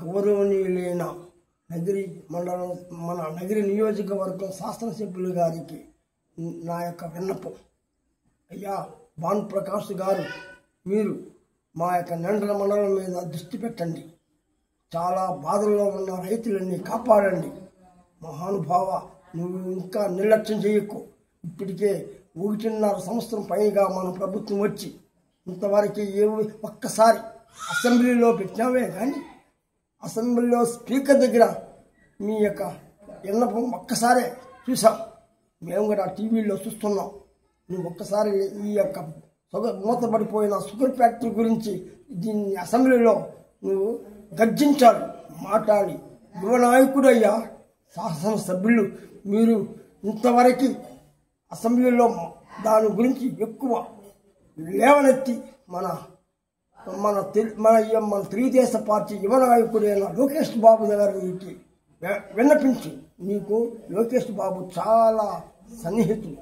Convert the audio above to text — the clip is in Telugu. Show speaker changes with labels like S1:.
S1: గౌరవనీయులైన నగిరి మండలం మన నగిరి నియోజకవర్గం శాసనసభ్యులు గారికి నా యొక్క విన్నపం. అయ్యా భానుప్రకాష్ గారు, మీరు మా యొక్క నెండ్ర మండలం మీద దృష్టి పెట్టండి. చాలా బాధల్లో ఉన్న రైతులన్నీ కాపాడండి. మహానుభావ, నువ్వు ఇంకా నిర్లక్ష్యం చేయకు. ఇప్పటికే 1.5 సంవత్సరం పైగా మన ప్రభుత్వం వచ్చి ఇంతవరకు ఒక్కసారి అసెంబ్లీలో పెట్టినావే కానీ అసెంబ్లీలో స్పీకర్ దగ్గర మీ యొక్క విన్నపం ఒక్కసారే చూసాం. మేము కూడా టీవీలో చూస్తున్నాం. నువ్వు ఒక్కసారి ఈ యొక్క మూతపడిపోయిన షుగర్ ఫ్యాక్టరీ గురించి దీన్ని అసెంబ్లీలో నువ్వు గర్జించాలి, మాట్లాడి. యువ నాయకుడు అయ్యా, శాసనసభ్యులు మీరు ఇంతవరకు అసెంబ్లీలో దాని గురించి ఎక్కువ లేవనెత్తి మన తెలుగుదేశం పార్టీ యువ నాయకుడైన లోకేష్ బాబు గారికి విన్నపించి, నీకు లోకేష్ బాబు చాలా సన్నిహితుడు.